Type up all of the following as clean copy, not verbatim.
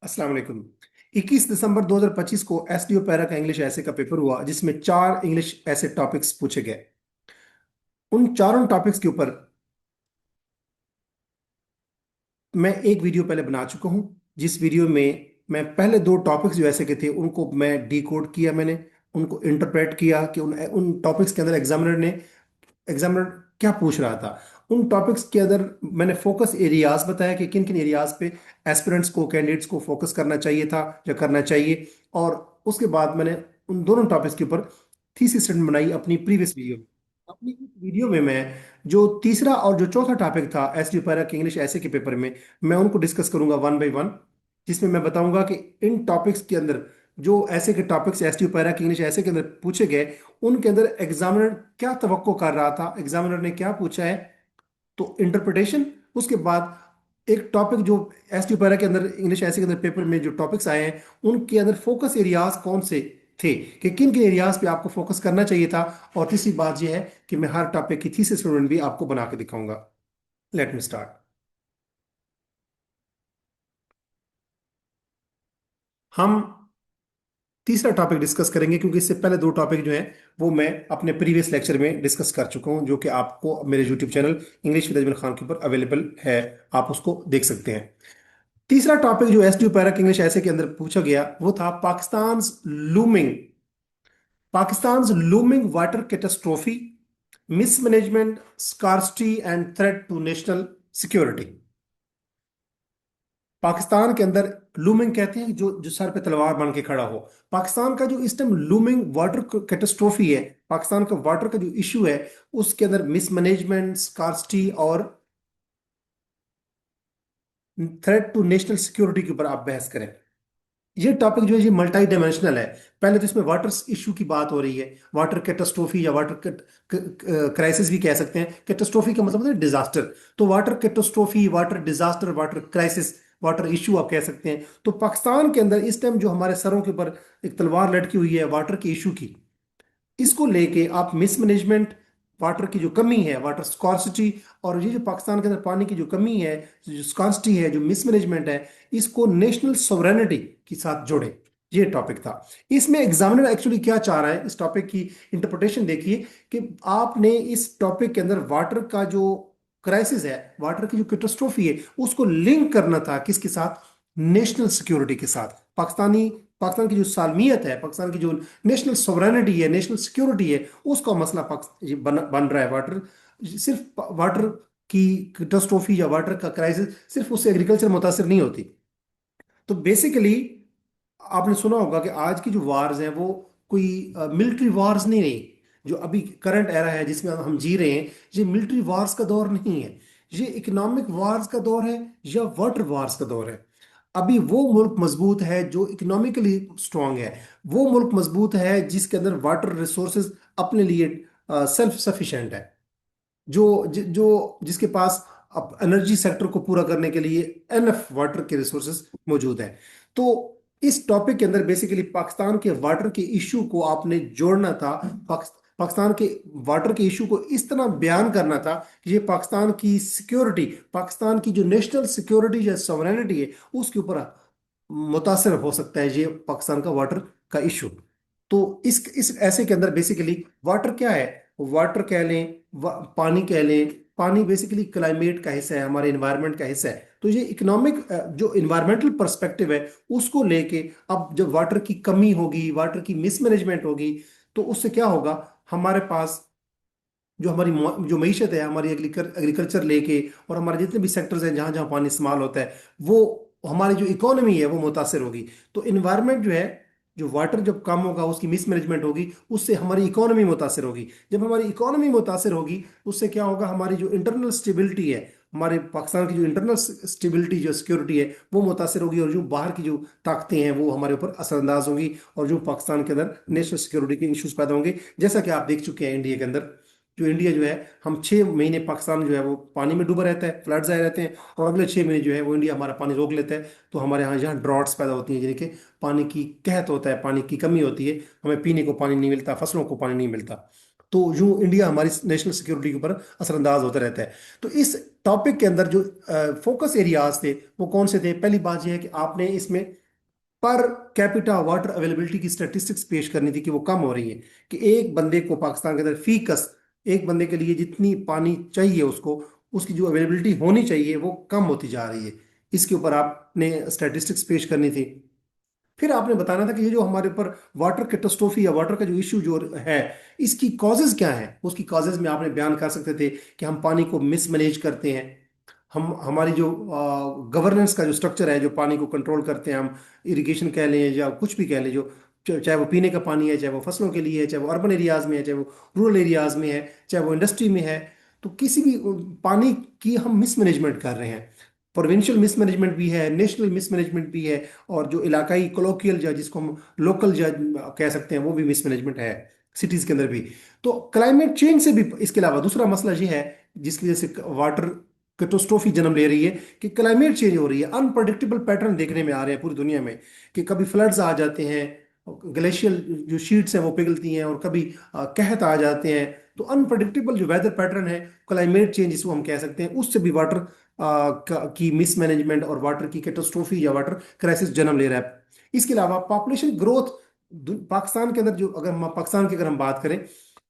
अस्सलाम वालेकुम। 21 दिसंबर 2025 को एसडीओ पैरा का इंग्लिश ऐसे का पेपर हुआ जिसमें चार इंग्लिश ऐसे टॉपिक्स पूछे गए। उन चारों टॉपिक्स के ऊपर मैं एक वीडियो पहले बना चुका हूं, जिस वीडियो में मैं पहले दो टॉपिक्स जो ऐसे के थे उनको मैं डिकोड किया, मैंने उनको इंटरप्रेट किया कि उन उन टॉपिक्स के अंदर एग्जामिनर क्या पूछ रहा था। उन टॉपिक्स के अंदर मैंने फोकस एरियाज बताया कि किन किन एरियाज पे एस्पिरेंट्स को, कैंडिडेट्स को फोकस करना चाहिए था या करना चाहिए। और उसके बाद मैंने उन दोनों टॉपिक्स के ऊपर थीसिस स्टेटमेंट बनाई अपनी प्रीवियस वीडियो में। अपनी इस वीडियो में मैं जो तीसरा और जो चौथा टॉपिक था एस डी पैरा के इंग्लिश ऐसे के पेपर में, मैं उनको डिस्कस करूंगा वन बाय वन, जिसमें मैं बताऊंगा कि इन टॉपिक्स के अंदर जो ऐसे के टॉपिक्स एस डी पैरा के इंग्लिश ऐसे के अंदर पूछे गए, उनके अंदर एग्जामिनर क्या तवक्को कर रहा था, एग्जामिनर ने क्या पूछा है, तो इंटरप्रिटेशन। उसके बाद एक टॉपिक जो एस टी पैरा के अंदर इंग्लिश ऐसे के अंदर पेपर में जो टॉपिक्स आए हैं उनके अंदर फोकस एरियाज कौन से थे, कि किन किन एरियाज पे आपको फोकस करना चाहिए था। और तीसरी बात यह है कि मैं हर टॉपिक की थीसिस स्टेटमेंट भी आपको बना के दिखाऊंगा। Let me start. हम तीसरा टॉपिक डिस्कस करेंगे क्योंकि इससे पहले दो टॉपिक जो हैं वो मैं अपने प्रीवियस लेक्चर में डिस्कस कर चुका हूं, जो कि आपको मेरे YouTube channel English with Ajmal Khan के ऊपर अवेलेबल है, आप उसको देख सकते हैं। तीसरा टॉपिक जो S T para English essay के अंदर पूछा गया वो था Pakistan looming water catastrophe, mismanagement, scarcity and threat to national security. Pakistan के अंदर लूमिंग कहते हैं जो जो सर पे तलवार बन के खड़ा हो। पाकिस्तान का जो इस टाइम लूमिंग वाटर कैटास्ट्रोफी है, पाकिस्तान का वाटर का जो इशू है, उसके अंदर मिसमैनेजमेंट, स्कार्सिटी और थ्रेट टू नेशनल सिक्योरिटी के ऊपर आप बहस करें। ये टॉपिक जो है ये मल्टी डायमेंशनल है। पहले तो इसमें वाटर इशू की बात हो रही है, वाटर कैटास्ट्रोफी या वाटर क्राइसिस भी कह सकते हैं। कैटास्ट्रोफी का मतलब होता है डिजास्टर, तो water catastrophe, water disaster, water crisis, water issue आप कह सकते हैं। तो पाकिस्तान के अंदर इस टाइम जो हमारे सरों के ऊपर एक तलवार लटकी हुई है वाटर के इशू की, इसको लेके आप मिसमैनेजमेंट, वाटर की जो कमी है, वाटर स्कॉर्सिटी, और ये जो पाकिस्तान के अंदर पानी की जो कमी है, जो स्कॉर्सिटी है, जो मिसमैनेजमेंट है, इसको नेशनल सोवरेनिटी के साथ जोड़े। ये टॉपिक था। इसमें एग्जामिनर एक्चुअली क्या चाह रहा है, इस टॉपिक की इंटरप्रिटेशन देखिए कि आपने इस टॉपिक के अंदर वाटर का जो क्राइसिस है, वाटर की जो कैटास्ट्रोफी है, उसको लिंक करना था किसके साथ? नेशनल सिक्योरिटी के साथ। पाकिस्तान की जो सालमियत है, पाकिस्तान की जो नेशनल सोवरेनिटी है, नेशनल सिक्योरिटी है, उसका मसला ये बन रहा है। वाटर, सिर्फ वाटर की कैटास्ट्रोफी या वाटर का क्राइसिस सिर्फ उससे एग्रीकल्चर मुतासर नहीं होती। तो बेसिकली आपने सुना होगा कि आज की जो वार्स हैं वो कोई मिलिट्री वार्स नहीं रही। जो अभी करंट एरा है जिसमें हम जी रहे हैं, ये मिलिट्री वार्स का दौर नहीं है, ये इकोनॉमिक वार्स का दौर है या वाटर वार्स का दौर है। अभी वो मुल्क मजबूत है जो इकोनॉमिकली स्ट्रांग है, वो मुल्क मजबूत है जिसके अंदर वाटर रिसोर्सेज अपने लिए सेल्फ सफिशिएंट है, जो जिसके पास अब एनर्जी सेक्टर को पूरा करने के लिए एनफ वाटर के रिसोर्सेज मौजूद है। तो इस टॉपिक के अंदर बेसिकली पाकिस्तान के वाटर के इशू को आपने जोड़ना था। पाकिस्तान के वाटर के इशू को इस तरह बयान करना था कि ये पाकिस्तान की सिक्योरिटी, पाकिस्तान की जो नेशनल सिक्योरिटी या सॉवरेनिटी है, उसके ऊपर मुतासर हो सकता है ये पाकिस्तान का वाटर का इशू। तो इस ऐसे के अंदर बेसिकली वाटर क्या है? वाटर कह लें, पानी कह लें, पानी बेसिकली क्लाइमेट का हिस्सा है, हमारे इन्वायरमेंट का हिस्सा है। तो ये इकोनॉमिक जो इन्वायरमेंटल पर्सपेक्टिव है उसको लेके अब जब वाटर की कमी होगी, वाटर की मिसमैनेजमेंट होगी, तो उससे क्या होगा? हमारे पास जो जो मीशत है, हमारी एग्रीकल्चर लेके और हमारे जितने भी सेक्टर्स हैं जहाँ जहाँ पानी इस्तेमाल होता है, वो हमारी जो इकोनॉमी है वो मुतासर होगी। तो इन्वायरमेंट जो है, जो वाटर जब कम होगा, उसकी मिसमैनेजमेंट होगी, उससे हमारी इकोनॉमी मुतासर होगी। जब हमारी इकोनॉमी मुतासर होगी, उससे क्या होगा? हमारी जो इंटरनल स्टेबिलिटी है, हमारे पाकिस्तान की जो इंटरनल स्टेबिलिटी, जो सिक्योरिटी है, वो मुतासर होगी, और जो बाहर की जो ताकतें हैं वो हमारे ऊपर असरअंदाज होंगी, और जो पाकिस्तान के अंदर नेशनल सिक्योरिटी के इश्यूज पैदा होंगे। जैसा कि आप देख चुके हैं इंडिया के अंदर, जो इंडिया जो है, हम 6 महीने पाकिस्तान जो है वो पानी में डूबा रहता है, फ्लड्स आए रहते हैं, और अगले 6 महीने जो है वो इंडिया हमारा पानी रोक लेता है। तो हमारे यहाँ ड्रॉट्स पैदा होती हैं, यानी कि पानी की कहत होता है, पानी की कमी होती है, हमें पीने को पानी नहीं मिलता, फसलों को पानी नहीं मिलता। तो यूं इंडिया हमारी नेशनल सिक्योरिटी के ऊपर असरअंदाज होता रहता है। तो इस टॉपिक के अंदर जो फोकस एरियाज थे वो कौन से थे? पहली बात यह है कि आपने इसमें पर कैपिटा वाटर अवेलेबिलिटी की स्टैटिस्टिक्स पेश करनी थी कि वो कम हो रही है, कि एक बंदे को पाकिस्तान के अंदर फीकस एक बंदे के लिए जितनी पानी चाहिए उसको, उसकी जो अवेलेबिलिटी होनी चाहिए वो कम होती जा रही है। इसके ऊपर आपने स्टैटिस्टिक्स पेश करनी थी। फिर आपने बताना था कि ये जो हमारे ऊपर वाटर कैटास्ट्रोफी या वाटर का जो इश्यू जो है, इसकी कॉजेज क्या है। उसकी कॉजेज में आपने बयान कर सकते थे कि हम पानी को मिसमैनेज करते हैं, हम हमारी जो गवर्नेंस का जो स्ट्रक्चर है जो पानी को कंट्रोल करते हैं, हम इरिगेशन कह लें या कुछ भी कह लें, जो चाहे वो पीने का पानी है, चाहे वो फसलों के लिए है, चाहे वो अर्बन एरियाज में है, चाहे वो रूरल एरियाज में है, चाहे वो इंडस्ट्री में है, तो किसी भी पानी की हम मिसमैनेजमेंट कर रहे हैं। प्रोविंशियल मिसमैनेजमेंट भी है, नेशनल मिसमैनेजमेंट भी है, और जो इलाकाई कोलोकियल या जिसको हम लोकल जज कह सकते हैं वो भी मिसमैनेजमेंट है सिटीज के अंदर भी। तो क्लाइमेट चेंज से भी इसके अलावा दूसरा मसला ये है जिसकी वजह से वाटर कैटास्ट्रोफी जन्म ले रही है, कि क्लाइमेट चेंज हो रही है। अनप्रडिक्टेबल पैटर्न देखने में आ रहे हैं पूरी दुनिया में, कि कभी फ्लड्स आ जाते हैं, ग्लेशियल जो शीट्स हैं वो पिघलती हैं, और कभी कहत आ जाते हैं। तो अनप्रडिक्टेबल जो वेदर पैटर्न है, क्लाइमेट चेंज जिसको हम कह सकते हैं, उससे भी वाटर की मिसमैनेजमेंट और वाटर की कैटास्ट्रोफी या वाटर क्राइसिस जन्म ले रहा है। इसके अलावा पॉपुलेशन ग्रोथ पाकिस्तान के अंदर जो, अगर हम पाकिस्तान की अगर हम बात करें,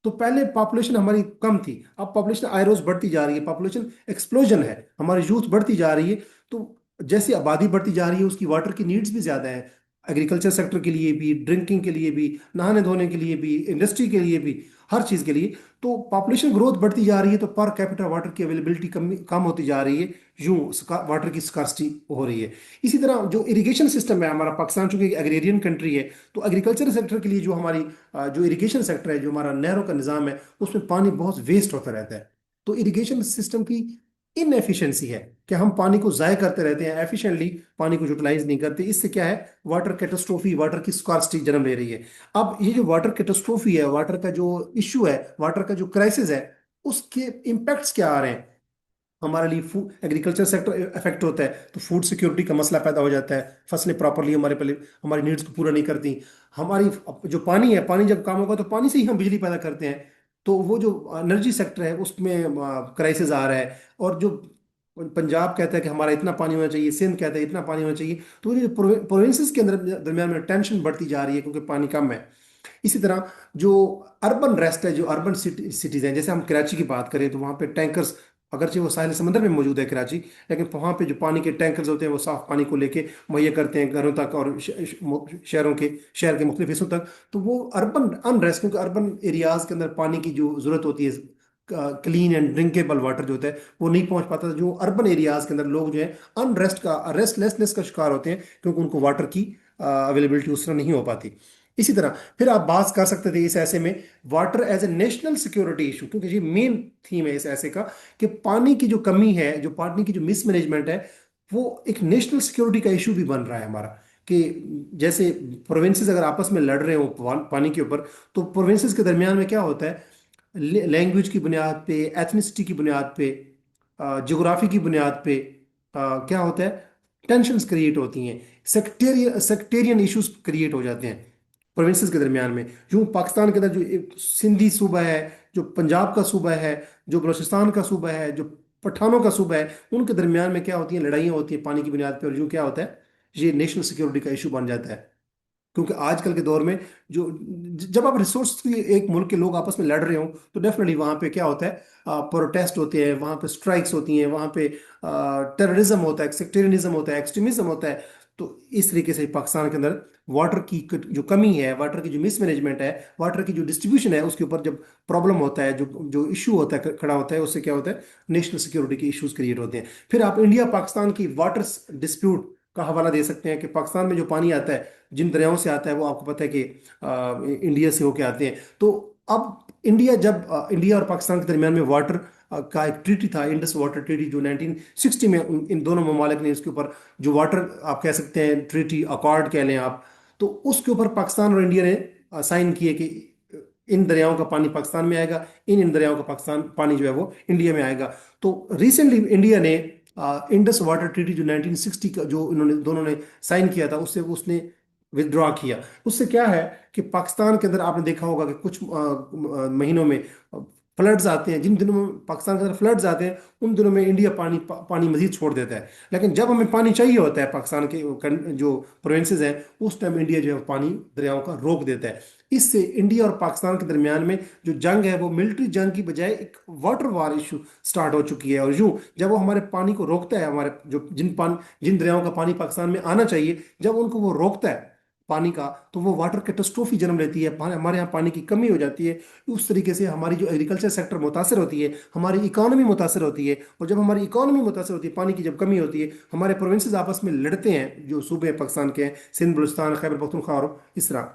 तो पहले पॉपुलेशन हमारी कम थी, अब पॉपुलेशन आए रोज बढ़ती जा रही है, पॉपुलेशन एक्सप्लोजन है, हमारी यूथ बढ़ती जा रही है। तो जैसे आबादी बढ़ती जा रही है, उसकी वाटर की नीड्स भी ज्यादा है, एग्रीकल्चर सेक्टर के लिए भी, ड्रिंकिंग के लिए भी, नहाने धोने के लिए भी, इंडस्ट्री के लिए भी, हर चीज के लिए। तो पॉपुलेशन ग्रोथ बढ़ती जा रही है, तो पर कैपिटा वाटर की अवेलेबिलिटी कम कम होती जा रही है, यूं वाटर की स्कार्सिटी हो रही है। इसी तरह जो इरिगेशन सिस्टम है हमारा, पाकिस्तान चूंकि एग्रेरियन कंट्री है, तो एग्रीकल्चर सेक्टर के लिए जो हमारी जो इरिगेशन सेक्टर है, जो हमारा नहरों का निज़ाम है, उसमें पानी बहुत वेस्ट होता रहता है। तो इरिगेशन सिस्टम की इनएफिशिएंसी है कि हम पानी को ज़ाय करते रहते हैं, एफिशिएंटली पानी को यूटिलाइज नहीं करते। इससे क्या है, वाटर कैटास्ट्रोफी, वाटर की स्कार्सिटी जन्म ले रही है। अब ये जो वाटर कैटास्ट्रोफी है, वाटर का जो इश्यू है, वाटर का जो क्राइसिस है, उसके इम्पैक्ट्स क्या आ रहे हैं हमारे लिए? फूड एग्रीकल्चर सेक्टर इफेक्ट होता है, तो फूड सिक्योरिटी का मसला पैदा हो जाता है, फसलें प्रॉपरली हमारे पहले हमारी नीड्स को पूरा नहीं करती। हमारी जो पानी है, पानी जब काम होगा तो पानी से ही हम बिजली पैदा करते हैं, तो वो जो एनर्जी सेक्टर है उसमें क्राइसिस आ रहा है। और जो पंजाब कहता है कि हमारा इतना पानी होना चाहिए, सिंध कहता है इतना पानी होना चाहिए, तो ये प्रोविंसेस के अंदर दरमियान में टेंशन बढ़ती जा रही है क्योंकि पानी कम है। इसी तरह जो अर्बन रेस्ट है, जो अर्बन सिटीज हैं, जैसे हम कराची की बात करें तो वहाँ पे टैंकर्स, अगरचे वो साहिल समंदर में मौजूद है कराची, लेकिन वहाँ पे जो पानी के टैंकर्स होते हैं वो साफ पानी को लेके मुहैया करते हैं घरों तक और शहर के मुख्तलिफ हिस्सों तक। तो वो अर्बन अनरेस्ट, क्योंकि अर्बन एरियाज के अंदर पानी की जो जरूरत होती है, क्लीन एंड ड्रिंकेबल वाटर जो होता है वो नहीं पहुंच पाता। जो अर्बन एरियाज के अंदर लोग जो है अनरेस्ट का, रेस्टलेसनेस का शिकार होते हैं, क्योंकि उनको वाटर की अवेलेबिलिटी उस तरह नहीं हो पाती। इसी तरह फिर आप बात कर सकते थे इस ऐसे में water as a national security issue, क्योंकि ये मेन थीम है इस ऐसे का, कि पानी की जो कमी है, जो पानी की जो मिसमैनेजमेंट है, वो एक नेशनल सिक्योरिटी का इशू भी बन रहा है हमारा। कि जैसे प्रोविंसेस अगर आपस में लड़ रहे हो पानी के ऊपर, तो प्रोविंसेस के दरमियान में क्या होता है, लैंग्वेज की बुनियाद पे, एथनिसिटी की बुनियाद पे, ज्योग्राफी की बुनियाद पे क्या होता है, टेंशन्स क्रिएट होती हैं, सेक्टेरियन इश्यूज क्रिएट हो जाते हैं प्रोविंसेस के दरमियान में। यूं पाकिस्तान के अंदर जो एक सिंधी सूबा है, जो पंजाब का सूबा है, जो बलूचिस्तान का सूबा है, जो पठानों का सूबा है, उनके दरमियान में क्या होती है, लड़ाइयाँ होती हैं पानी की बुनियाद पे, और यूं क्या होता है, ये नेशनल सिक्योरिटी का इशू बन जाता है। क्योंकि आजकल के दौर में जो, जब आप रिसोर्स की एक मुल्क के लोग आपस में लड़ रहे हो, तो डेफिनेटली वहां पे क्या होता है, प्रोटेस्ट होते हैं, वहां पे स्ट्राइक्स होती हैं, वहां पे टेररिज्म होता है, सेक्टेरियनिज्म होता है, एक्सट्रीमिज्म होता है। तो इस तरीके से पाकिस्तान के अंदर वाटर की जो कमी है, वाटर की जो मिसमैनेजमेंट है, वाटर की जो डिस्ट्रीब्यूशन है, उसके ऊपर जब प्रॉब्लम होता है, जो जो इशू होता है, खड़ा होता है, उससे क्या होता है, नेशनल सिक्योरिटी के इश्यूज क्रिएट होते हैं। फिर आप इंडिया पाकिस्तान की वाटर डिस्प्यूट का हवाला दे सकते हैं, कि पाकिस्तान में जो पानी आता है, जिन दरियाओं से आता है, वो आपको पता है कि इंडिया से होके आते हैं। तो अब इंडिया, जब इंडिया और पाकिस्तान के दरमियान में वाटर का एक ट्रीटी था, इंडस वाटर ट्रीटी, जो 1960 में इन दोनों ममालिक ने इसके ऊपर जो वाटर, आप कह सकते हैं ट्रीटी अकॉर्ड कह लें आप, तो उसके ऊपर पाकिस्तान और इंडिया ने साइन किए कि इन दरियाओं का पानी पाकिस्तान में आएगा, इन दरियाओं का पाकिस्तान पानी जो है वो इंडिया में आएगा। तो रिसेंटली इंडिया ने इंडस वाटर ट्रीटी जो 1960 का जो इन्होंने दोनों ने साइन किया था, उससे उसने विदड्रॉ किया। उससे क्या है कि पाकिस्तान के अंदर आपने देखा होगा कि कुछ महीनों में फ्लड्स आते हैं, जिन दिनों में पाकिस्तान के अंदर फ्लड्स आते हैं उन दिनों में इंडिया पानी मजीद छोड़ देता है। लेकिन जब हमें पानी चाहिए होता है पाकिस्तान के जो प्रोविंसेस हैं, उस टाइम इंडिया जो है पानी दरियाओं का रोक देता है। इससे इंडिया और पाकिस्तान के दरमियान में जो जंग है वो मिलिट्री जंग की बजाय एक वाटर वार इशू स्टार्ट हो चुकी है। और यूं जब वो हमारे पानी को रोकता है, हमारे जो जिन दरियाओं का पानी पाकिस्तान में आना चाहिए, जब उनको वो रोकता है पानी का, तो वो वाटर कैटास्ट्रोफी जन्म लेती है, हमारे यहाँ पानी की कमी हो जाती है। उस तरीके से हमारी जो एग्रीकल्चर सेक्टर मुतासर होती है, हमारी इकोनॉमी मुतासर होती है। और जब हमारी इकोनॉमी मुतासर होती है, पानी की जब कमी होती है, हमारे प्रोविंसेस आपस में लड़ते हैं, जो सूबे पाकिस्तान के हैं, सिंध, बलूचिस्तान, खैबर पख्तूनख्वा और इस तरह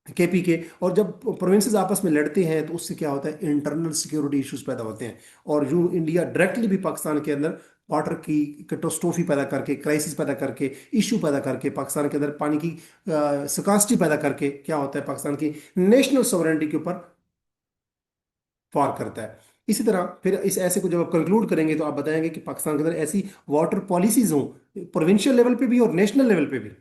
केपी के। और जब प्रोविंसेस आपस में लड़ते हैं तो उससे क्या होता है, इंटरनल सिक्योरिटी इश्यूज पैदा होते हैं। और यूं इंडिया डायरेक्टली भी पाकिस्तान के अंदर वाटर की कैटास्ट्रोफी पैदा करके, क्राइसिस पैदा करके, इशू पैदा करके, पाकिस्तान के अंदर पानी की स्कार्सिटी पैदा करके क्या होता है, पाकिस्तान की नेशनल सॉवरेनिटी के ऊपर वार करता है। इसी तरह फिर इस ऐसे को जब आप कंक्लूड करेंगे तो आप बताएंगे कि पाकिस्तान के अंदर ऐसी वाटर पॉलिसीज हों, प्रोविंशियल लेवल पे भी और नेशनल लेवल पे भी,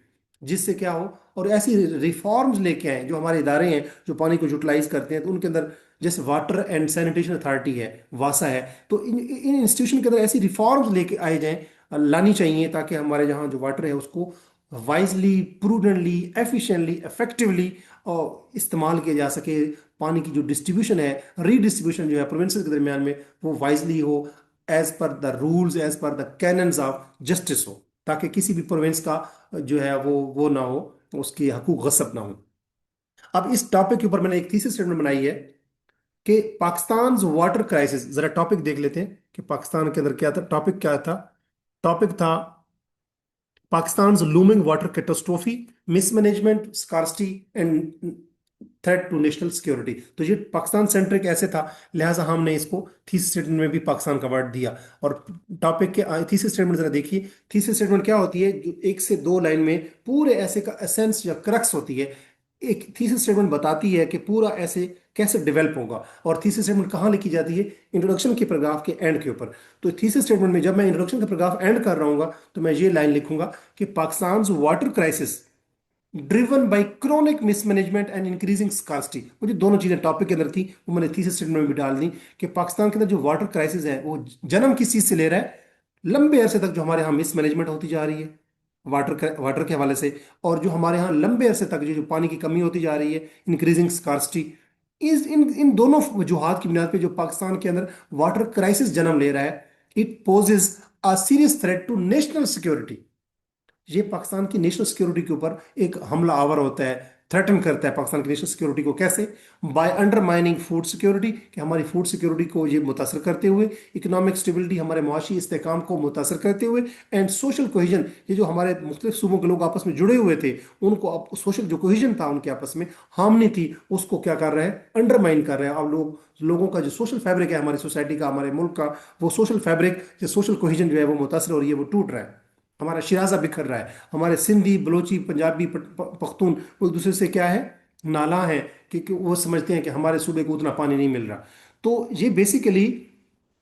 जिससे क्या हो, और ऐसी रिफॉर्म्स लेके आए जो हमारे इदारे हैं जो पानी को यूटिलाइज करते हैं, तो उनके अंदर जैसे वाटर एंड सैनिटेशन अथॉरिटी है, वासा है, तो इन इंस्टीट्यूशन के अंदर ऐसी रिफॉर्म्स लेके आए जाएं, लानी चाहिए, ताकि हमारे यहाँ जो वाटर है उसको वाइजली, प्रूडेंटली, एफिशिएंटली, इफेक्टिवली और इस्तेमाल किया जा सके। पानी की जो डिस्ट्रीब्यूशन है, रीडिस्ट्रीब्यूशन जो है प्रोविंसेस के दरमियान में, वो वाइजली हो, as per the rules, as per the canons of justice हो, ताकि किसी भी प्रोविंस का जो है वो ना हो, उसके हकूक गसब ना हो। अब इस टॉपिक के ऊपर मैंने एक थीसिस स्टेटमेंट बनाई है कि पाकिस्तान वाटर क्राइसिस। जरा टॉपिक देख लेते हैं कि पाकिस्तान के अंदर क्या था, टॉपिक क्या था। टॉपिक था Pakistan looming water catastrophe, mismanagement, scarcity and threat to national security. तो ये पाकिस्तान सेंट्रिक ऐसे था, लिहाजा हमने इसको थीसिस स्टेटमेंट में भी पाकिस्तान का वर्ड दिया। और टॉपिक के थीसिस स्टेटमेंट जरा देखिए। थीसिस स्टेटमेंट क्या होती है, जो एक से दो लाइन में पूरे ऐसे का एसेंस या क्रक्स होती है। एक थीसिस स्टेटमेंट बताती है कि पूरा ऐसे कैसे डेवलप होगा। और थीसिस स्टेटमेंट कहाँ लिखी जाती है, इंट्रोडक्शन के पैराग्राफ के एंड के ऊपर। तो थीसिस स्टेटमेंट में जब मैं इंट्रोडक्शन का पैराग्राफ एंड कर रहा हूँ तो मैं ये लाइन लिखूंगा कि Pakistan water crisis driven by chronic mismanagement and increasing scarcity. मुझे दोनों चीजें टॉपिक के अंदर थी, वो मैंने थीसिस स्टेटमेंट में भी डाल दी कि पाकिस्तान के अंदर जो वाटर क्राइसिस है वो जन्म किस चीज से ले रहा है, लंबे अरसे तक जो हमारे यहाँ मिसमैनेजमेंट होती जा रही है वाटर के हवाले से, और जो हमारे यहाँ लंबे अरसे तक जो पानी की कमी होती जा रही है, इंक्रीजिंग स्कार्सिटी। इस इन इन दोनों वजूहात की बुनियाद पे जो पाकिस्तान के अंदर वाटर क्राइसिस जन्म ले रहा है, it poses a serious threat to national security. ये पाकिस्तान की नेशनल सिक्योरिटी के ऊपर एक हमला आवर होता है, थ्रेटन करता है पाकिस्तान की नेशनल सिक्योरिटी को। कैसे, बाय अंडरमाइनिंग फूड सिक्योरिटी, कि हमारी फूड सिक्योरिटी को ये मुतासर करते हुए, इकोनॉमिक स्टेबिलिटी, हमारे मुआशी इस्तेकाम को मुतासर करते हुए, एंड सोशल कोहिजन, ये जो हमारे मुख्तलिफ सूबों के लोग आपस में जुड़े हुए थे, उनको अब सोशल जो कोहिजन था उनके आपस में, हार्मनी थी, उसको क्या कर रहे हैं, अंडरमाइन कर रहे हैं। अब लोगों का जो सोशल फैब्रिक है हमारी सोसाइटी का, हमारे मुल्क का, वो सोशल फैब्रिक, जो सोशल कोहिजन जो है वो मुतासर हो रही है, वो टूट रहा है। हमारा शिराजा बिखर रहा है, हमारे सिंधी, बलोची, पंजाबी, पख्तून वो एक दूसरे से क्या है, नाला है, क्योंकि वो समझते हैं कि हमारे सूबे को उतना पानी नहीं मिल रहा। तो ये बेसिकली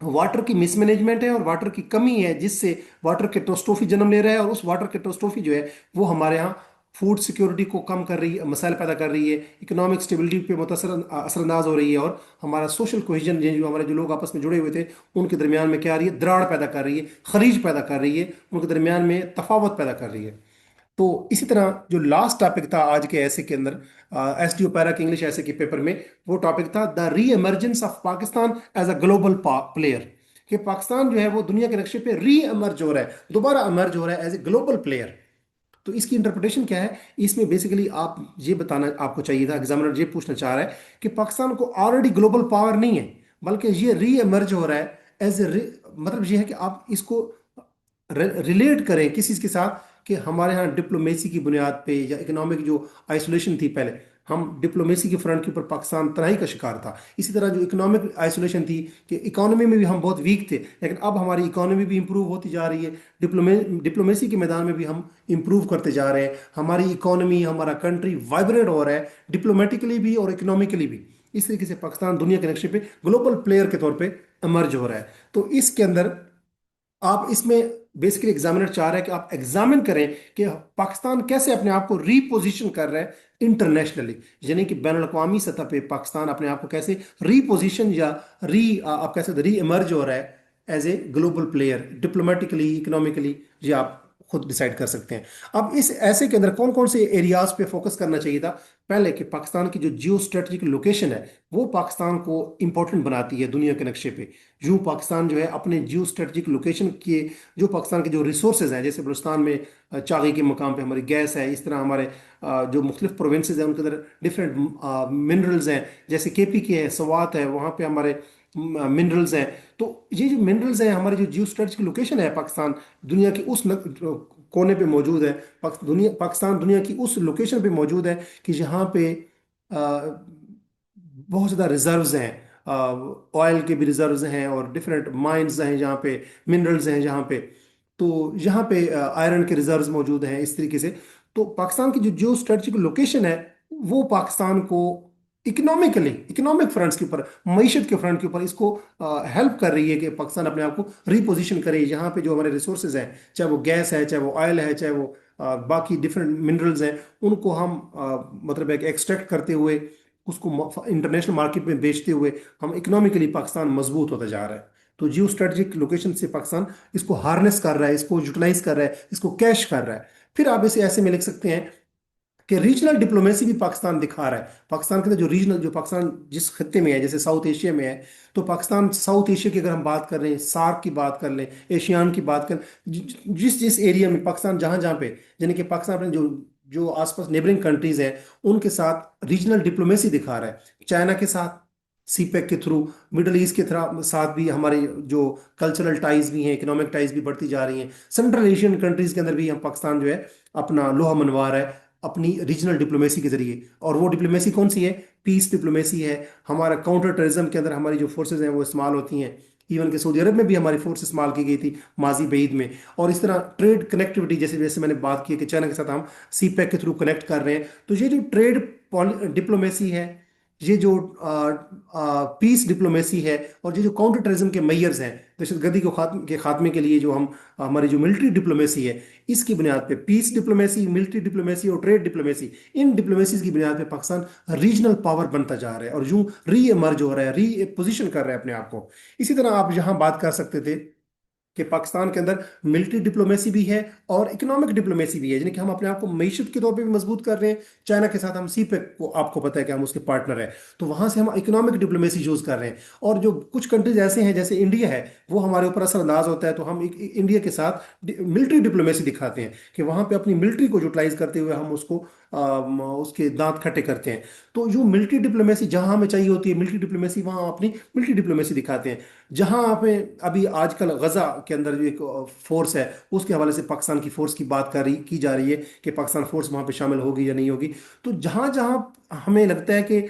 वाटर की मिसमैनेजमेंट है और वाटर की कमी है, जिससे वाटर कैटास्ट्रोफी जन्म ले रहा है। और उस वाटर कैटास्ट्रोफी जो है वो हमारे यहाँ फूड सिक्योरिटी को कम कर रही है, मसाइल पैदा कर रही है, इकोनॉमिक स्टेबिलिटी पे मुतासर असरअंदाज हो रही है, और हमारा सोशल कोहिजन, जो हमारे जो लोग आपस में जुड़े हुए थे उनके दरमियान में क्या आ रही है, दराड़ पैदा कर रही है, खरीज पैदा कर रही है, उनके दरमियान में तफावत पैदा कर रही है। तो इसी तरह जो लास्ट टॉपिक था आज के ऐसे के अंदर, एस डी ओ पैरा के इंग्लिश ऐसे के पेपर में, वो टॉपिक था the reemergence of Pakistan as a global player. कि पाकिस्तान जो है वो दुनिया के नक्शे पे री एमर्ज हो रहा है, दोबारा एमर्ज हो रहा है एज ए ग्लोबल प्लेयर। तो इसकी इंटरप्रिटेशन क्या है, इसमें बेसिकली आप ये बताना आपको चाहिए था, एग्जामिनर ये पूछना चाह रहा है कि पाकिस्तान को ऑलरेडी ग्लोबल पावर नहीं है, बल्कि ये री एमर्ज हो रहा है एज ए, मतलब ये है कि आप इसको रिलेट करें किसी के साथ, कि हमारे यहाँ डिप्लोमेसी की बुनियाद पे या इकोनॉमिक जो आइसोलेशन थी पहले, हम डिप्लोमेसी के फ्रंट के ऊपर पाकिस्तान तनाई का शिकार था। इसी तरह जो इकोनॉमिक आइसोलेशन थी कि इकोनॉमी में भी हम बहुत वीक थे, लेकिन अब हमारी इकोनॉमी भी इंप्रूव होती जा रही है, डिप्लोमेसी के मैदान में भी हम इंप्रूव करते जा रहे हैं, हमारी इकोनॉमी, हमारा कंट्री वाइब्रेंट हो रहा है, डिप्लोमेटिकली भी और इकोनॉमिकली भी। इस तरीके से पाकिस्तान दुनिया के नक्शे पे ग्लोबल प्लेयर के तौर पे इमर्ज हो रहा है। तो इसके अंदर आप इसमें बेसिकली एग्जामिनर चाह रहा है कि आप एग्जामिन करें कि पाकिस्तान कैसे अपने आप को रीपोजिशन कर रहा है इंटरनेशनली, यानी कि बैन अवी सतह पे पाकिस्तान अपने आप को कैसे रीपोजिशन या आप कह सकते री इमर्ज हो रहा है as a global player, diplomatically, economically, ये आप खुद डिसाइड कर सकते हैं। अब इस ऐसे के अंदर कौन कौन से एरियाज पे फोकस करना चाहिए था? पहले कि पाकिस्तान की जो जियो स्ट्रेटेजिक लोकेशन है वो पाकिस्तान को इंपॉर्टेंट बनाती है दुनिया के नक्शे पे। यूं पाकिस्तान जो है अपने जियो स्ट्रेटेजिक लोकेशन के, जो पाकिस्तान के जो रिसोर्सेज हैं, जैसे बलूचिस्तान में चागी के मकाम पे हमारी गैस है, इस तरह हमारे जो मुख्तलिफ प्रोविंसेस हैं उनके अंदर डिफरेंट मिनरल्स हैं, जैसे केपी के है, सवात है, वहाँ पे हमारे मिनरल्स हैं। तो ये जो मिनरल्स हैं, हमारी जो जियो स्ट्रेटेजिक लोकेशन है, पाकिस्तान दुनिया की उस कोने पे मौजूद है। पाकिस्तान दुनिया की उस लोकेशन पे मौजूद है कि जहाँ पे बहुत ज़्यादा रिजर्व्स हैं, ऑयल के भी रिजर्व्स हैं और डिफरेंट माइंस हैं जहाँ पे, मिनरल्स हैं जहाँ पे, तो यहाँ पे आयरन के रिजर्व्स मौजूद हैं इस तरीके से। तो पाकिस्तान की जो जियो स्ट्रेटेजिक लोकेशन है वो पाकिस्तान को इकोनॉमिकली, इकोनॉमिक फ्रंट्स के ऊपर, मईशत के फ्रंट के ऊपर इसको हेल्प कर रही है कि पाकिस्तान अपने आप को रीपोजिशन करे। यहाँ पे जो हमारे रिसोर्सेज हैं, चाहे वो गैस है, चाहे वो ऑयल है, चाहे वो बाकी डिफरेंट मिनरल्स हैं, उनको हम मतलब एक एक्सट्रैक्ट करते हुए उसको इंटरनेशनल मार्केट में बेचते हुए हम इकोनॉमिकली पाकिस्तान मजबूत होता जा रहा है। तो जियो स्ट्रेटेजिक लोकेशन से पाकिस्तान इसको हार्नेस कर रहा है, इसको यूटिलाइज कर रहा है, इसको कैश कर रहा है। फिर आप इसे ऐसे में लिख सकते हैं कि रीजनल डिप्लोमेसी भी पाकिस्तान दिखा रहा है। पाकिस्तान के अंदर जो रीजनल, जो पाकिस्तान जिस खत्ते में है, जैसे साउथ एशिया में है, तो पाकिस्तान साउथ एशिया की अगर हम बात कर रहे हैं, सार्क की बात कर लें, एशियान की बात कर, जिस जिस एरिया में पाकिस्तान जहां जहां पे, यानी कि पाकिस्तान अपने जो जो आसपास नेबरिंग कंट्रीज हैं उनके साथ रीजनल डिप्लोमेसी दिखा रहा है। चाइना के साथ सीपेक के थ्रू, मिडल ईस्ट के साथ भी हमारे जो कल्चरल टाइज भी हैं, इकोनॉमिक टाइज भी बढ़ती जा रही हैं। सेंट्रल एशियन कंट्रीज के अंदर भी हम पाकिस्तान जो है अपना लोहा मनवा रहा है अपनी रीजनल डिप्लोमेसी के जरिए। और वो डिप्लोमेसी कौन सी है? पीस डिप्लोमेसी है। हमारा काउंटर टेररिज्म के अंदर हमारी जो फोर्सेज हैं वो इस्तेमाल होती हैं। इवन के सऊदी अरब में भी हमारी फोर्स इस्तेमाल की गई थी माजी बईद में। और इस तरह ट्रेड कनेक्टिविटी, जैसे जैसे मैंने बात की है कि चाइना के साथ हम सी पैक के थ्रू कनेक्ट कर रहे हैं, तो ये जो ट्रेड डिप्लोमेसी है, ये जो पीस डिप्लोमेसी है, और ये जो काउंटर टेररिज्म के मेयर्स हैं, दहशतगर्दी को के खात्मे के लिए जो हम, हमारी जो मिलिट्री डिप्लोमेसी है, इसकी बुनियाद पे पीस डिप्लोमेसी, मिलिट्री डिप्लोमेसी और ट्रेड डिप्लोमेसी, इन डिप्लोमेसी की बुनियाद पे पाकिस्तान रीजनल पावर बनता जा रहा है और यूं री इमर्ज हो रहा है, री पोजिशन कर रहा है अपने आप को। इसी तरह आप यहाँ बात कर सकते थे कि पाकिस्तान के अंदर मिलिट्री डिप्लोमेसी भी है और इकोनॉमिक डिप्लोमेसी भी है, यानी कि हम अपने आप को मईशत के तौर पे भी मजबूत कर रहे हैं। चाइना के साथ हम सी पे को, आपको पता है कि हम उसके पार्टनर हैं, तो वहां से हम इकोनॉमिक डिप्लोमेसी यूज कर रहे हैं। और जो कुछ कंट्रीज ऐसे हैं जैसे इंडिया है, वो हमारे ऊपर असरअंदाज होता है, तो हम इंडिया के साथ मिलिट्री डिप्लोमेसी दिखाते हैं कि वहां पे अपनी मिलिट्री को यूटिलाइज करते हुए हम उसको उसके दांत खट्टे करते हैं। तो जो मिलिट्री डिप्लोमेसी जहां हमें चाहिए होती है मिलिट्री डिप्लोमेसी, वहां अपनी मिलिट्री डिप्लोमेसी दिखाते हैं। जहां हमें अभी आजकल गजा के अंदर जो एक फोर्स है, उसके हवाले से पाकिस्तान की फोर्स की बात की जा रही है कि पाकिस्तान फोर्स वहां पे शामिल होगी या नहीं होगी। तो जहां जहां हमें लगता है कि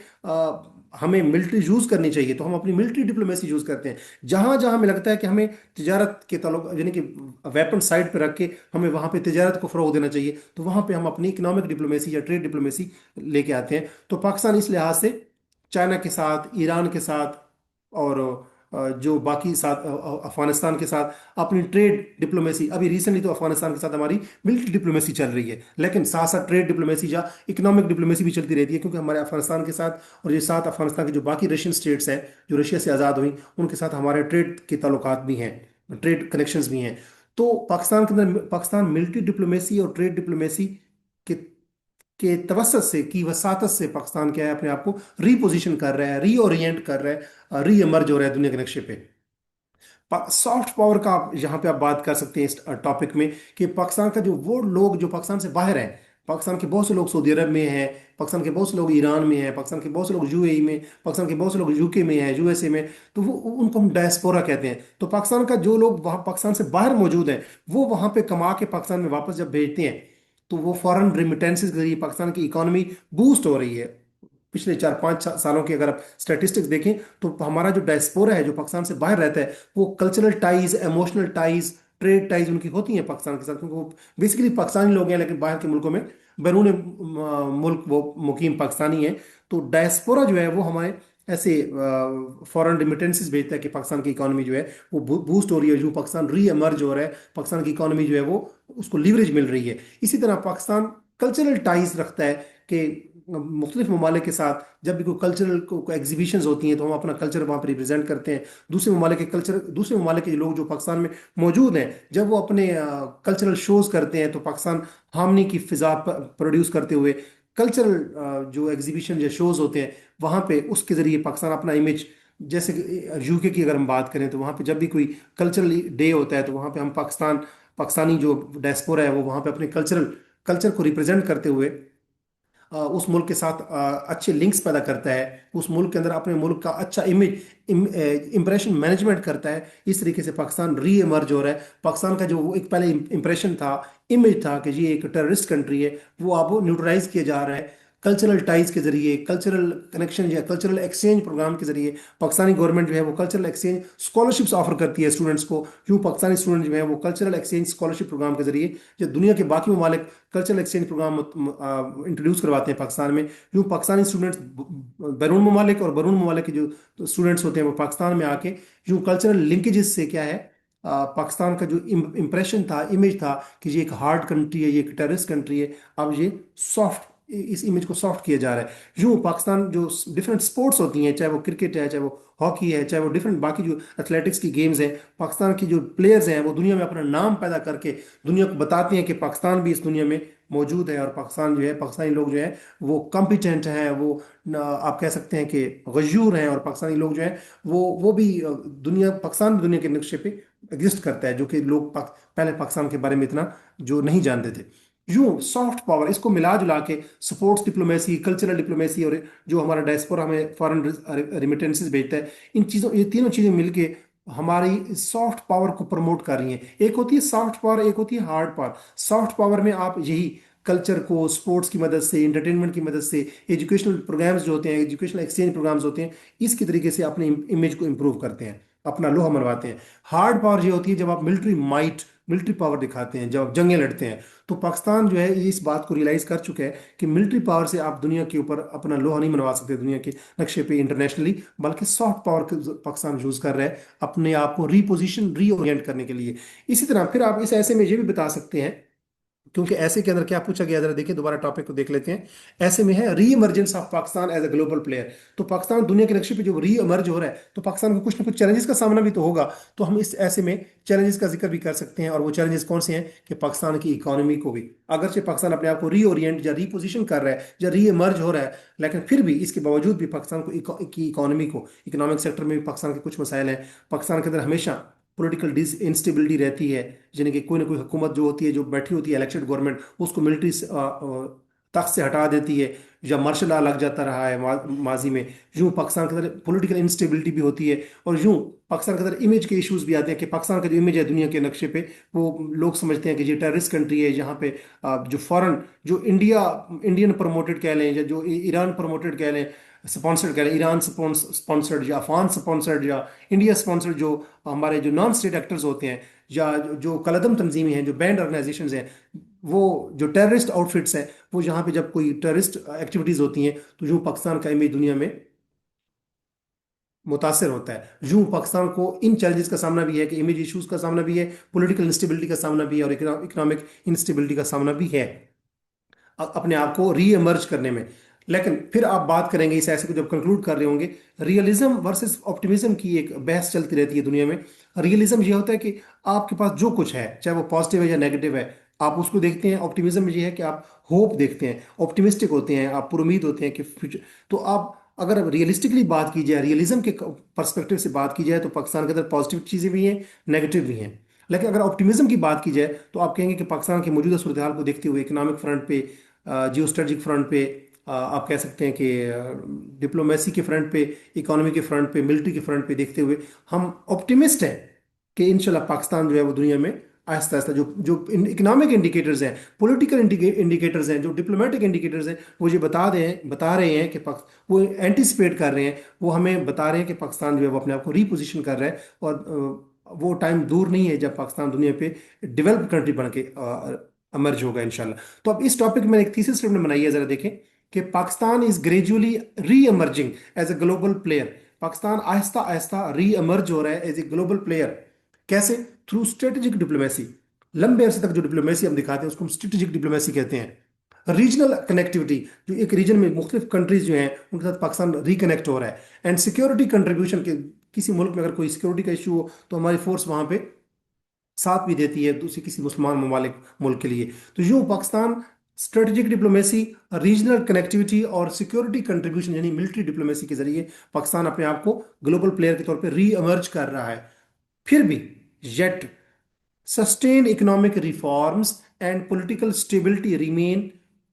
हमें मिलिट्री यूज करनी चाहिए, तो हम अपनी मिलिट्री डिप्लोमेसी यूज करते हैं। जहां जहां हमें लगता है कि हमें तिजारत के ताल्लुक, यानी कि वेपन साइड पर रख के हमें वहां पे तिजारत को फरोग देना चाहिए, तो वहां पे हम अपनी इकोनॉमिक डिप्लोमेसी या ट्रेड डिप्लोमेसी लेके आते हैं। तो पाकिस्तान इस लिहाज से चाइना के साथ, ईरान के साथ और जो बाकी साथ अफगानिस्तान के साथ अपनी ट्रेड डिप्लोमेसी, अभी रिसेंटली तो अफगानिस्तान के साथ हमारी मिलिट्री डिप्लोमेसी चल रही है, लेकिन साथ साथ ट्रेड डिप्लोमेसी या इकोनॉमिक डिप्लोमेसी भी चलती रहती है, क्योंकि हमारे अफगानिस्तान के साथ और ये साथ अफगानिस्तान के जो बाकी रशियन स्टेट्स हैं जो रशिया से आज़ाद हुई, उनके साथ हमारे ट्रेड के ताल्लुकात भी हैं, ट्रेड कनेक्शंस भी हैं। तो पाकिस्तान के अंदर पाकिस्तान मिलिट्री डिप्लोमेसी और ट्रेड डिप्लोमेसी के तवसत से, की वसातत से पाकिस्तान क्या है, अपने आप को रीपोजिशन कर रहा है, रीओरिएंट कर रहा है, री इमर्ज हो रहा है दुनिया के नक्शे पे। सॉफ्ट पावर का यहाँ पे आप बात कर सकते हैं इस टॉपिक में, कि पाकिस्तान का जो वो लोग जो पाकिस्तान से बाहर हैं, पाकिस्तान के बहुत से लोग सऊदी अरब में हैं, पाकिस्तान के बहुत से लोग ईरान में हैं, पाकिस्तान के बहुत से लोग यूएई में, पाकिस्तान के बहुत से लोग यूके में हैं, यूएसए में, तो वो उनको हम डायस्पोरा कहते हैं। तो पाकिस्तान का जो लोग वहाँ पाकिस्तान से बाहर मौजूद हैं, वो वहाँ पे कमा के पाकिस्तान में वापस जब भेजते हैं, तो वो फॉरेन रिमिटेंसेस के जरिए पाकिस्तान की इकोनॉमी बूस्ट हो रही है। पिछले 4-5 सालों की अगर आप स्टैटिस्टिक्स देखें, तो हमारा जो डायस्पोरा है, जो पाकिस्तान से बाहर रहता है, वो cultural ties, emotional ties, trade ties उनकी होती हैं पाकिस्तान के साथ, क्योंकि वो बेसिकली पाकिस्तानी लोग हैं, लेकिन बाहर के मुल्कों में बैरून मुल्क वो मुकीम पाकिस्तानी हैं। तो डायस्पोरा जो है वो हमारे ऐसे फॉरेन रिमिटेंसेस भेजता है कि पाकिस्तान की इकोनॉमी जो है वो बूस्ट हो रही है, जो पाकिस्तान री एमर्ज हो रहा है, पाकिस्तान की इकोनॉमी जो है वो उसको लीवरेज मिल रही है। इसी तरह पाकिस्तान कल्चरल टाइज रखता है कि मुख्तलिफ ममालिक के साथ जब भी कोई कल्चरल को एग्जीबिशंस होती हैं तो हम अपना कल्चर वहाँ पर रिप्रेजेंट करते हैं। दूसरे ममालिक के कल्चर, दूसरे ममालिक के लोग जो पाकिस्तान में मौजूद हैं, जब वो अपने कल्चरल शोज करते हैं तो पाकिस्तान हार्मनी की फिजा प्रोड्यूस करते हुए कल्चरल जो एग्जीबिशन या शोज होते हैं वहाँ पे उसके ज़रिए पाकिस्तान अपना इमेज, जैसे यूके की अगर हम बात करें तो वहाँ पे जब भी कोई कल्चरल डे होता है तो वहाँ पे हम पाकिस्तानी जो डायस्पोरा है वो वहाँ पे अपने कल्चर को रिप्रेजेंट करते हुए उस मुल्क के साथ अच्छे लिंक्स पैदा करता है, उस मुल्क के अंदर अपने मुल्क का अच्छा इमेज इम्प्रेशन मैनेजमेंट करता है। इस तरीके से पाकिस्तान री इमर्ज हो रहा है। पाकिस्तान का जो वो एक पहले इंप्रेशन था, इमेज था कि ये एक टेररिस्ट कंट्री है, वो अब न्यूट्रलाइज किया जा रहा है कल्चरल टाइज के जरिए, कल्चरल कनेक्शन या कल्चरल एक्सचेंज प्रोग्राम के जरिए। पाकिस्तानी गवर्नमेंट जो है वो कल्चरल एक्सचेंज स्कॉलरशिप्स ऑफर करती है स्टूडेंट्स को। यूँ पाकिस्तानी स्टूडेंट जो है वो कल्चरल एक्सचेंज स्कॉलरशिप प्रोग्राम के जरिए, जो दुनिया के बाकी ममालिक कल्चरल एक्सचेंज प्रोग्राम इंट्रोड्यूस करवाते हैं पाकिस्तान में, यूँ पाकिस्तानी स्टूडेंट्स बैरून ममालिक और बैरून ममालिक के जो स्टूडेंट्स होते हैं वो पाकिस्तान में आके यूँ कल्चरल लिंकेजेस से क्या है, पाकिस्तान का जो इम्प्रेशन था, इमेज था कि ये एक हार्ड कंट्री है, ये एक टेररिस्ट कंट्री है, अब ये सॉफ्ट, इस इमेज को सॉफ्ट किया जा रहा है। यूँ पाकिस्तान जो डिफरेंट स्पोर्ट्स होती हैं, चाहे वो क्रिकेट है, चाहे वो हॉकी है, चाहे वो डिफरेंट बाकी जो एथलेटिक्स की गेम्स हैं, पाकिस्तान की जो प्लेयर्स हैं वो दुनिया में अपना नाम पैदा करके दुनिया को बताते हैं कि पाकिस्तान भी इस दुनिया में मौजूद है, और पाकिस्तान जो है, पाकिस्तानी लोग जो है वो कॉम्पिटेंट हैं, वो आप कह सकते हैं कि गयूर हैं, और पाकिस्तानी लोग जो हैं वो भी दुनिया, पाकिस्तान भी दुनिया के नक्शे पे एग्जिस्ट करता है, जो कि लोग पहले पाकिस्तान के बारे में इतना जो नहीं जानते थे। यूं सॉफ्ट पावर इसको मिला जुला के स्पोर्ट्स डिप्लोमेसी, कल्चरल डिप्लोमेसी, और जो हमारा डायस्पोरा हमें फॉरेन रिमिटेंसेस भेजता है, इन चीज़ों, ये तीनों चीज़ें मिलके हमारी सॉफ्ट पावर को प्रमोट कर रही हैं। एक होती है सॉफ्ट पावर, एक होती है हार्ड पावर। सॉफ्ट पावर में आप यही कल्चर को स्पोर्ट्स की मदद से, इंटरटेनमेंट की मदद से, एजुकेशनल प्रोग्राम्स जो होते हैं, एजुकेशनल एक्सचेंज प्रोग्राम्स होते हैं, इसकी तरीके से अपने इमेज को इम्प्रूव करते हैं, अपना लोहा मनवाते हैं। हार्ड पावर ये होती है जब आप मिलिट्री माइट, मिलिट्री पावर दिखाते हैं, जब आप जंगें लड़ते हैं। तो पाकिस्तान जो है ये इस बात को रियलाइज कर चुका है कि मिलिट्री पावर से आप दुनिया के ऊपर अपना लोहा नहीं मनवा सकते, दुनिया के नक्शे पे इंटरनेशनली, बल्कि सॉफ्ट पावर पाकिस्तान यूज कर रहा है अपने आप को रीपोजिशन, रीओरिएंट करने के लिए। इसी तरह फिर आप इस ऐसे में ये भी बता सकते हैं, क्योंकि ऐसे के अंदर क्या पूछा गया, जरा देखिए दोबारा टॉपिक को देख लेते हैं। ऐसे में है reemergence of Pakistan as a global player. तो पाकिस्तान दुनिया के नक्शे पे जो री इमर्ज हो रहा है, तो पाकिस्तान को कुछ ना कुछ चैलेंजेस का सामना भी तो होगा। तो हम इस ऐसे में चैलेंजेस का जिक्र भी कर सकते हैं, और वो चैलेंजेस कौन से हैं कि पाकिस्तान की इकोनॉमी को भी, अगरचे पाकिस्तान अपने आप को रीओरिएंट या रीपोजिशन कर रहा है या री इमर्ज हो रहा है, लेकिन फिर भी इसके बावजूद भी पाकिस्तान को की इकोनॉमी को, इकोनॉमिक सेक्टर में भी पाकिस्तान के कुछ मसाइल हैं। पाकिस्तान के अंदर हमेशा पॉलिटिकल डिस इंस्टेबिलिटी रहती है, यानी कि कोई ना कोई हुकूमत जो होती है, जो बैठी होती है इलेक्टेड गवर्नमेंट, उसको मिलिट्री तख्त से हटा देती है, या मार्शल लॉ लग जाता रहा है माजी में। यूं पाकिस्तान के अंदर पॉलिटिकल इंस्टेबिलिटी भी होती है, और यूं पाकिस्तान के अंदर इमेज के इश्यूज भी आते हैं कि पाकिस्तान का जो इमेज है दुनिया के नक्शे पे, वो लोग समझते हैं कि ये टेररिस्ट कंट्री है, जहाँ पे जो फॉरेन, जो इंडियन प्रमोटेड कह लें, या जो ईरान प्रमोटेड कह लें, स्पॉन्सर्ड कह लें, ईरान स्पॉन्सर्ड या अफगान स्पॉन्सर्ड या इंडिया स्पॉन्सर्ड, जो हमारे जो नॉन स्टेट एक्टर्स होते हैं, या जो कलदम तंजीमें हैं, जो बैंड ऑर्गेनाइजेशंस हैं, वो जो टेररिस्ट आउटफिट्स हैं, वो यहाँ पे जब कोई टेररिस्ट एक्टिविटीज होती हैं तो यूँ पाकिस्तान का इमेज दुनिया में मुतासर होता है। यूँ पाकिस्तान को इन चैलेंजेस का सामना भी है कि इमेज इश्यूज का सामना भी है, पॉलिटिकल इंस्टेबिलिटी का सामना भी है, और इकोनॉमिक इंस्टेबिलिटी का सामना भी है अपने आप को री इमर्ज करने में। लेकिन फिर आप बात करेंगे इस ऐसे को जब कंक्लूड कर रहे होंगे, रियलिज्म वर्सेस ऑप्टिमिज्म की एक बहस चलती रहती है दुनिया में। रियलिज्म ये होता है कि आपके पास जो कुछ है, चाहे वो पॉजिटिव है या नेगेटिव है, आप उसको देखते हैं। ऑप्टिमिज्म में ये है कि आप होप देखते हैं, ऑप्टिमिस्टिक होते हैं, आप पुरुमीद होते हैं कि फ्यूचर। तो आप अगर रियलिस्टिकली बात की जाए, रियलिज्म के पर्सपेक्टिव से बात की जाए, तो पाकिस्तान के अंदर पॉजिटिव चीज़ें भी हैं, नेगेटिव भी हैं। लेकिन अगर ऑप्टिमिज्म की बात की जाए तो आप कहेंगे कि पाकिस्तान की मौजूदा सूरत हाल को देखते हुए, इकोनॉमिक फ्रंट पे, जियो स्ट्रेटजिक फ्रंट पे, आप कह सकते हैं कि डिप्लोमेसी के फ्रंट पे, इकोनॉमी के फ्रंट पे, मिलिट्री के फ्रंट पे देखते हुए हम ऑप्टिमिस्ट हैं कि इंशाल्लाह पाकिस्तान जो है वो दुनिया में आहिस्ता आहिस्ता, जो जो इकोनॉमिक इंडिकेटर्स हैं, पॉलिटिकल इंडिकेटर्स हैं, जो डिप्लोमेटिक इंडिकेटर्स हैं, वो ये बता रहे हैं कि वो एंटिसिपेट कर रहे हैं, वो हमें बता रहे हैं कि पाकिस्तान जो है वो अपने आप को रीपोजिशन कर रहा है, और वो टाइम दूर नहीं है जब पाकिस्तान दुनिया पे डेवलप्ड कंट्री बन के अमर्ज होगा इंशाल्लाह। तो अब इस टॉपिक में एक थीसिस स्टेटमेंट बनाई है, जरा देखें कि Pakistan is gradually reemerging as a global player. Pakistan आहिस्ता आहिस्ता री एमर्ज हो रहा है एज ए ग्लोबल प्लेयर। कैसे? Through strategic diplomacy. लंबे अरसे तक जो डिप्लोमेसी हम दिखाते हैं उसको हम स्ट्रेटेजिक डिप्लोमेसी कहते हैं। रीजनल कनेक्टिविटी, जो एक रीजन में मुख्तलिफ कंट्रीज जो हैं उनके साथ पाकिस्तान रिकनेक्ट हो रहा है। एंड सिक्योरिटी कंट्रीब्यूशन के, किसी मुल्क में अगर कोई सिक्योरिटी का इशू हो तो हमारी फोर्स वहां पे साथ भी देती है दूसरी किसी मुसलमान ममालिक मुल्क के लिए। तो जो Pakistan strategic diplomacy, regional connectivity और सिक्योरिटी कंट्रीब्यूशन यानी मिलिट्री डिप्लोमेसी के जरिए पाकिस्तान अपने आप को ग्लोबल प्लेयर के तौर पे री इमर्ज कर रहा है। फिर भी yet sustained economic reforms and political stability remain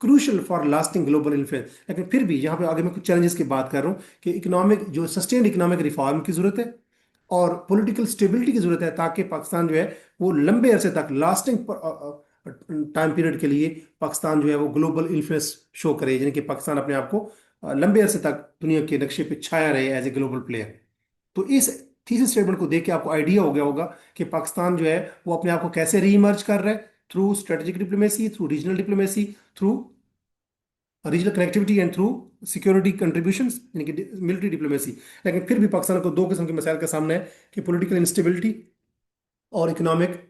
crucial for lasting global influence। लेकिन फिर भी यहाँ पे आगे मैं कुछ चैलेंजेस की बात कर रहा हूँ कि इकोनॉमिक जो सस्टेन्ड इकोनॉमिक रिफॉर्म की जरूरत है और पॉलिटिकल स्टेबिलिटी की जरूरत है, ताकि पाकिस्तान जो है वो लंबे अरसे तक लास्टिंग टाइम पीरियड के लिए पाकिस्तान जो है वो ग्लोबल इन्फ्लुएंस शो करे, यानी कि पाकिस्तान अपने आप को लंबे अरसे तक दुनिया के नक्शे पे छाया रहे एज ए ग्लोबल प्लेयर। तो इस थीसिस स्टेटमेंट को देख के आपको आइडिया हो गया होगा कि पाकिस्तान जो है वो अपने आप को कैसे रीइमर्ज कर रहा है, through strategic diplomacy, through regional diplomacy, through regional connectivity and through security contribution यानी कि मिलिट्री डिप्लोमेसी। लेकिन फिर भी पाकिस्तान को दो किस्म के मसाइल का सामना है कि पॉलिटिकल इंस्टेबिलिटी और इकोनॉमिक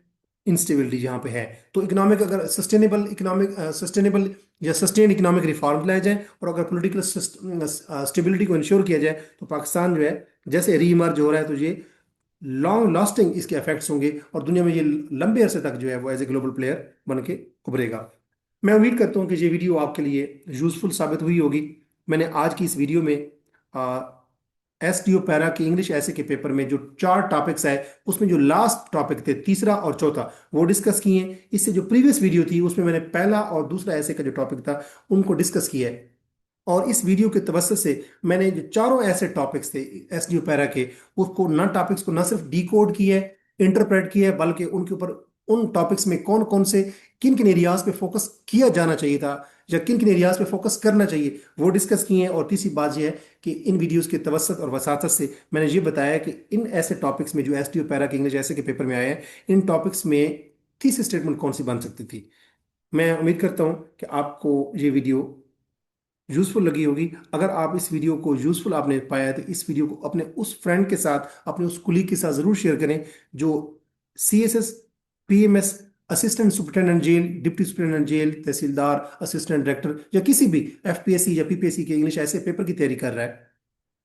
इंस्टेबिलिटी जहाँ पे है। तो इकोनॉमिक, अगर सस्टेनेबल या सस्टेन इकोनॉमिक रिफॉर्म लाए जाए और अगर पॉलिटिकल स्टेबिलिटी को इंश्योर किया जाए तो पाकिस्तान जो है जैसे रीइमर्ज हो रहा है तो ये लॉन्ग लास्टिंग इसके इफेक्ट्स होंगे और दुनिया में ये लंबे अरसे तक जो है वो एज ए ग्लोबल प्लेयर बन के उभरेगा। मैं उम्मीद करता हूँ कि ये वीडियो आपके लिए यूजफुल साबित हुई होगी। मैंने आज की इस वीडियो में एसडीओ पैरा के इंग्लिश ऐसे के पेपर में जो 4 टॉपिक्स है उसमें जो लास्ट टॉपिक थे तीसरा और चौथा वो डिस्कस किए हैं। इससे जो प्रीवियस वीडियो थी उसमें मैंने पहला और दूसरा ऐसे का जो टॉपिक था उनको डिस्कस किया है। और इस वीडियो के तवज्जो से मैंने जो चारों ऐसे टॉपिक्स थे एसडीओ पैरा के, उसको न टॉपिक्स को न सिर्फ डिकोड किया है, इंटरप्रेट किया है, बल्कि उनके ऊपर उन टॉपिक्स में कौन कौन से किन किन एरियाज पे फोकस किया जाना चाहिए था या किन किन एरियाज पे फोकस करना चाहिए वो डिस्कस किए हैं। और तीसरी बात यह है कि इन वीडियोस के तवसत और वसातत से मैंने ये बताया कि इन ऐसे टॉपिक्स में जो एसडीओ पैरा के इंग्लिश ऐसे के पेपर में आए हैं, इन टॉपिक्स में थीसिस स्टेटमेंट कौन सी बन सकती थी। मैं उम्मीद करता हूँ कि आपको ये वीडियो यूजफुल लगी होगी। अगर आप इस वीडियो को यूजफुल आपने पाया है तो इस वीडियो को अपने उस फ्रेंड के साथ, अपने उस कुलीग के साथ जरूर शेयर करें जो CSS, PMS, assistant superintendent jail, deputy superintendent jail, tehsildar, assistant director या किसी भी एफपीएससी या पीपीएससी के इंग्लिश ऐसे पेपर की तैयारी कर रहा है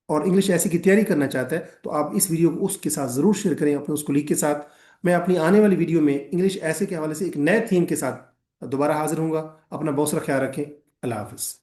और इंग्लिश ऐसे की तैयारी करना चाहता है, तो आप इस वीडियो को उसके साथ जरूर शेयर करें, अपने उस कुलीग के साथ। मैं अपनी आने वाली वीडियो में इंग्लिश ऐसे के हवाले से एक नए थीम के साथ दोबारा हाजिर होऊंगा। अपना बहुत सारा ख्याल रखें। अल्लाह हाफिज।